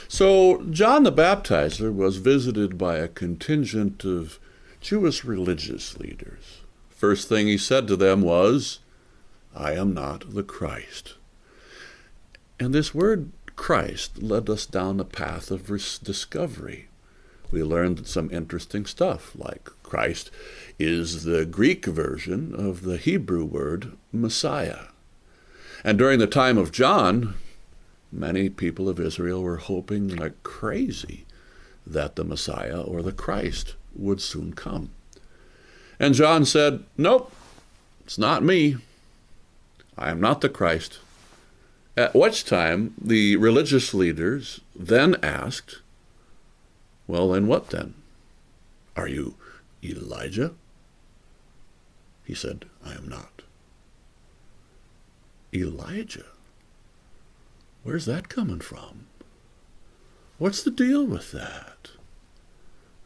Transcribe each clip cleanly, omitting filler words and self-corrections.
So John the Baptizer was visited by a contingent of Jewish religious leaders. First thing he said to them was, "I am not the Christ." And this word Christ led us down the path of discovery. We learned some interesting stuff, like Christ is the Greek version of the Hebrew word Messiah. And during the time of John, many people of Israel were hoping like crazy that the Messiah or the Christ would soon come. And John said, "Nope, it's not me. I am not the Christ." At which time the religious leaders then asked, "Well, then what then? Are you Elijah?" He said, "I am not." Elijah? Where's that coming from? What's the deal with that?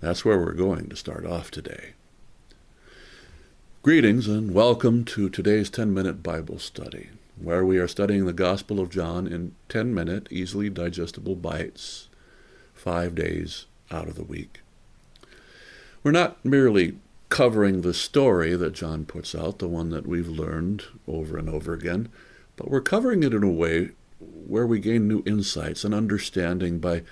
That's where we're going to start off today. Greetings and welcome to today's 10-minute Bible study, where we are studying the Gospel of John in 10-minute, easily digestible bites, 5 days out of the week. We're not merely covering the story that John puts out, the one that we've learned over and over again, but we're covering it in a way where we gain new insights and understanding by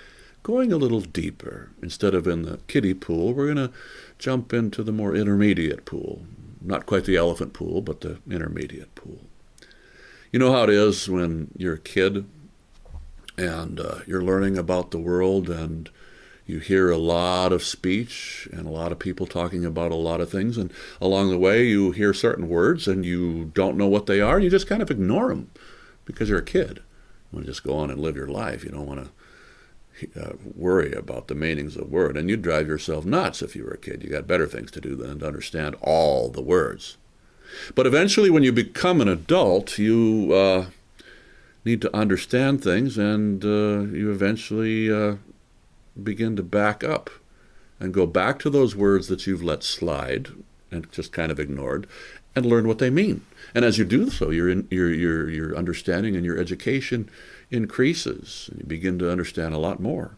going a little deeper. Instead of in the kiddie pool, we're going to jump into the more intermediate pool. Not quite the elephant pool, but the intermediate pool. You know how it is when you're a kid and you're learning about the world and you hear a lot of speech and a lot of people talking about a lot of things, and along the way you hear certain words and you don't know what they are, and you just kind of ignore them because you're a kid. You want to just go on and live your life. You don't want to worry about the meanings of word, and you'd drive yourself nuts if you were a kid. You got better things to do than to understand all the words. But eventually when you become an adult, you need to understand things, and you eventually begin to back up and go back to those words that you've let slide and just kind of ignored and learn what they mean. And as you do so, your understanding and your education increases, and you begin to understand a lot more.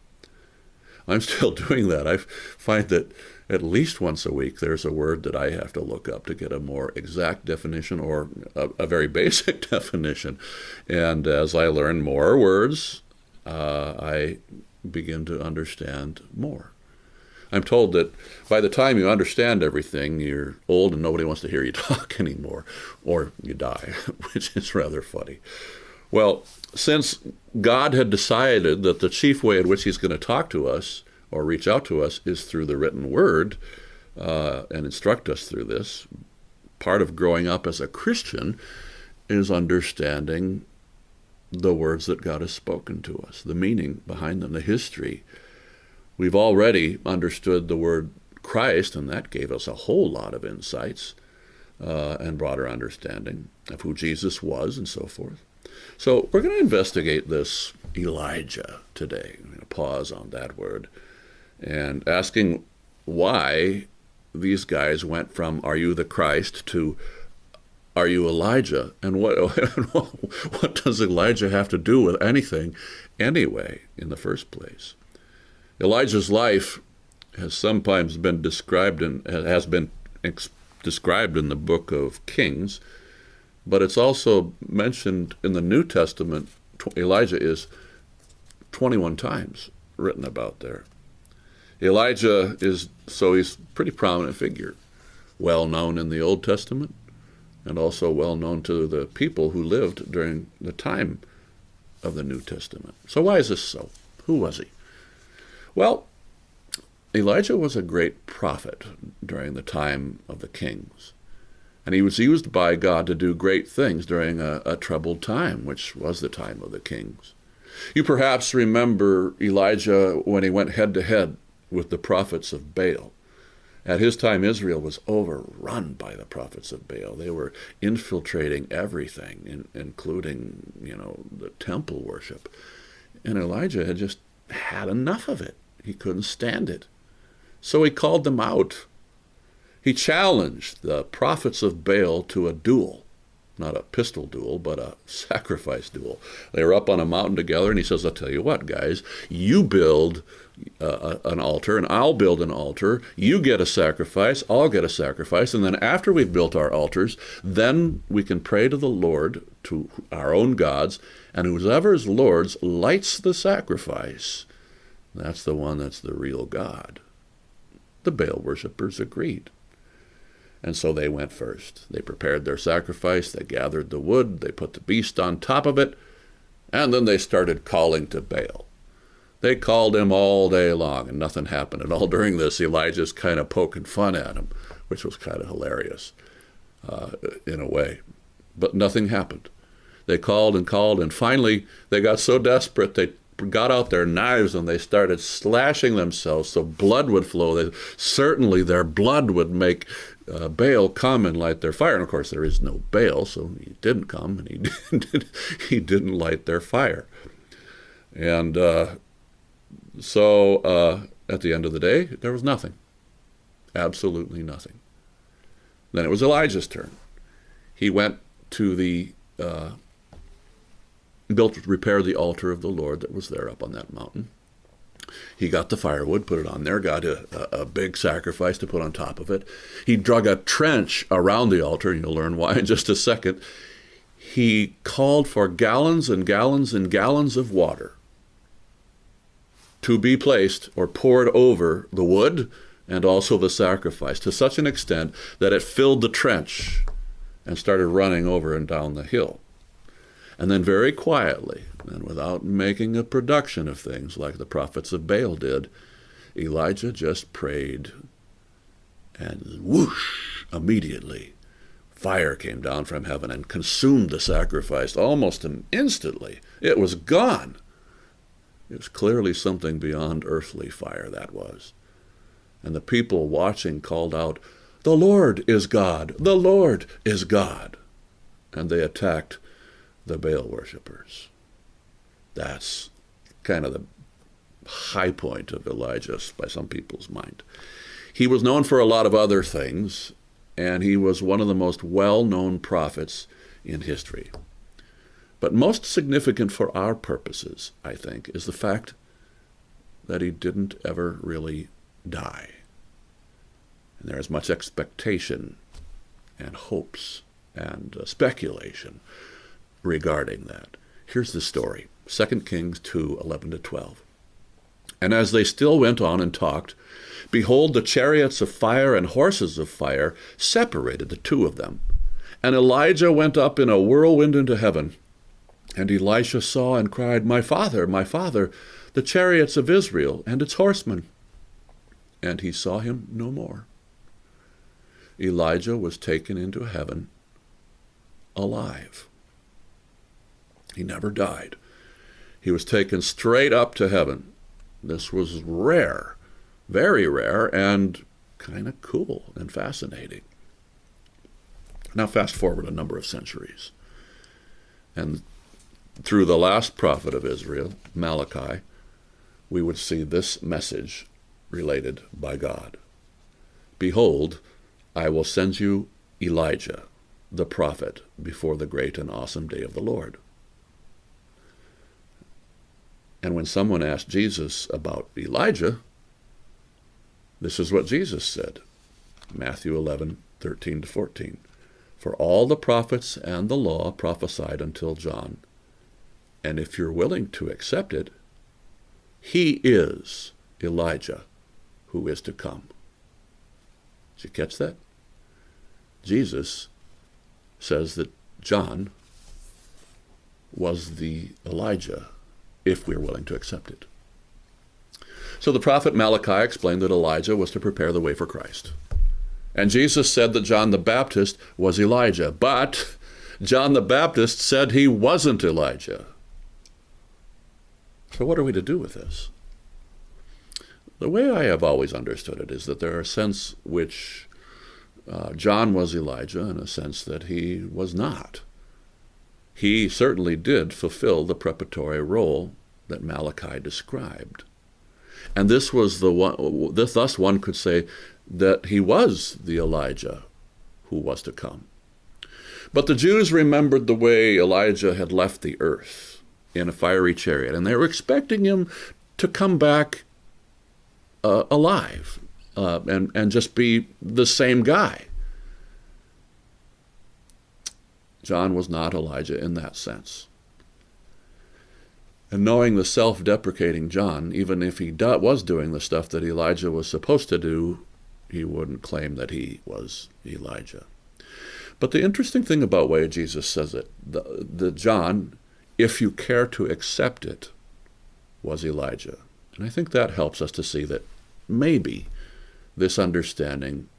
I'm still doing that. I find that at least once a week there's a word that I have to look up to get a more exact definition or a very basic definition. And as I learn more words, I begin to understand more. I'm told that by the time you understand everything, you're old and nobody wants to hear you talk anymore, or you die, which is rather funny. Well, since God had decided that the chief way in which he's going to talk to us or reach out to us is through the written word and instruct us through this, part of growing up as a Christian is understanding the words that God has spoken to us, the meaning behind them, the history. We've already understood the word Christ, and that gave us a whole lot of insights and broader understanding of who Jesus was and so forth. So we're going to investigate this Elijah today. I'm going to pause on that word and asking why these guys went from "Are you the Christ?" to "Are you Elijah?" And what does Elijah have to do with anything anyway in the first place? Elijah's life has sometimes been described in the book of Kings, but it's also mentioned in the New Testament. Elijah is 21 times written about there. Elijah he's a pretty prominent figure, well known in the Old Testament, and also well known to the people who lived during the time of the New Testament. So why is this so? Who was he? Well, Elijah was a great prophet during the time of the kings, and he was used by God to do great things during a troubled time, which was the time of the kings. You perhaps remember Elijah when he went head-to-head with the prophets of Baal. At his time, Israel was overrun by the prophets of Baal. They were infiltrating everything, including, the temple worship. And Elijah had just had enough of it. He couldn't stand it. So he called them out. He challenged the prophets of Baal to a duel. not a pistol duel, but a sacrifice duel. They were up on a mountain together, and he says, I'll tell you what, guys, you build an altar, and I'll build an altar. You get a sacrifice, I'll get a sacrifice, and then after we've built our altars, then we can pray to the Lord, to our own gods, and whoever's Lord's lights the sacrifice, that's the one that's the real God. The Baal worshippers agreed. And so they went first. They prepared their sacrifice, they gathered the wood, they put the beast on top of it, and then they started calling to Baal. They called him all day long, and nothing happened. And all during this, Elijah's kind of poking fun at him, which was kind of hilarious in a way. But nothing happened. They called, and finally they got so desperate they got out their knives and they started slashing themselves so blood would flow. Certainly their blood would make Baal come and light their fire. And of course there is no Baal, so he didn't come, and he didn't light their fire. And so at the end of the day, there was nothing. Absolutely nothing. Then it was Elijah's turn. He went to repaired the altar of the Lord that was there up on that mountain. He got the firewood, put it on there, got a big sacrifice to put on top of it. He dug a trench around the altar, and you'll learn why in just a second. He called for gallons and gallons and gallons of water to be placed or poured over the wood and also the sacrifice, to such an extent that it filled the trench and started running over and down the hill. And then very quietly, and without making a production of things like the prophets of Baal did, Elijah just prayed, and whoosh, immediately, fire came down from heaven and consumed the sacrifice almost instantly. It was gone. It was clearly something beyond earthly fire, that was. And the people watching called out, "The Lord is God! The Lord is God!" And they attacked the Baal worshippers. That's kind of the high point of Elijah by some people's mind. He was known for a lot of other things, and he was one of the most well-known prophets in history. But most significant for our purposes, I think, is the fact that he didn't ever really die. And there is much expectation and hopes and speculation regarding that. Here's the story, 2 Kings 2:11-12. And as they still went on and talked, behold, the chariots of fire and horses of fire separated the two of them. And Elijah went up in a whirlwind into heaven. And Elisha saw and cried, my father, the chariots of Israel and its horsemen. And he saw him no more. Elijah was taken into heaven alive. He never died. He was taken straight up to heaven. This was rare, very rare, and kind of cool and fascinating. Now fast forward a number of centuries. And through the last prophet of Israel, Malachi, we would see this message related by God. Behold, I will send you Elijah, the prophet, before the great and awesome day of the Lord. And when someone asked Jesus about Elijah, this is what Jesus said, Matthew 11:13-14. For all the prophets and the law prophesied until John. And if you're willing to accept it, he is Elijah who is to come. Did you catch that? Jesus says that John was the Elijah, if we're willing to accept it. So the prophet Malachi explained that Elijah was to prepare the way for Christ. And Jesus said that John the Baptist was Elijah, but John the Baptist said he wasn't Elijah. So what are we to do with this? The way I have always understood it is that there are a sense which John was Elijah and a sense that he was not. He certainly did fulfill the preparatory role that Malachi described. And this was the one, thus one could say that he was the Elijah who was to come. But the Jews remembered the way Elijah had left the earth in a fiery chariot, and they were expecting him to come back alive and just be the same guy. John was not Elijah in that sense. And knowing the self-deprecating John, even if he was doing the stuff that Elijah was supposed to do, he wouldn't claim that he was Elijah. But the interesting thing about the way Jesus says it, the John, if you care to accept it, was Elijah. And I think that helps us to see that maybe this understanding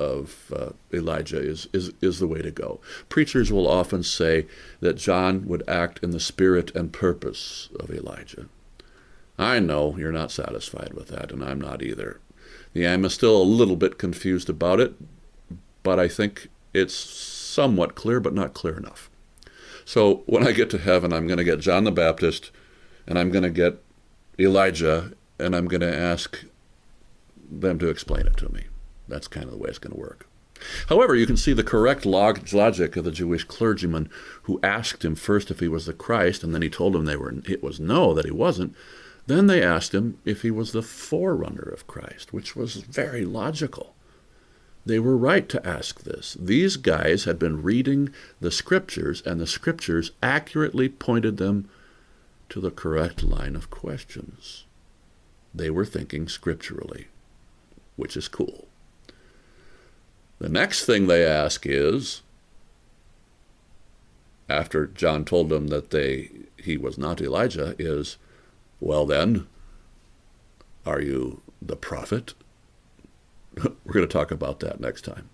of Elijah is the way to go. Preachers will often say that John would act in the spirit and purpose of Elijah. I know you're not satisfied with that, and I'm not either. I'm still a little bit confused about it, but I think it's somewhat clear, but not clear enough. So when I get to heaven, I'm going to get John the Baptist, and I'm going to get Elijah, and I'm going to ask them to explain it to me. That's kind of the way it's going to work. However, you can see the correct logic of the Jewish clergyman who asked him first if he was the Christ, and then he told them it was no, that he wasn't. Then they asked him if he was the forerunner of Christ, which was very logical. They were right to ask this. These guys had been reading the Scriptures, and the Scriptures accurately pointed them to the correct line of questions. They were thinking scripturally, which is cool. The next thing they ask is, after John told them that he was not Elijah, is, well then, are you the prophet? We're going to talk about that next time.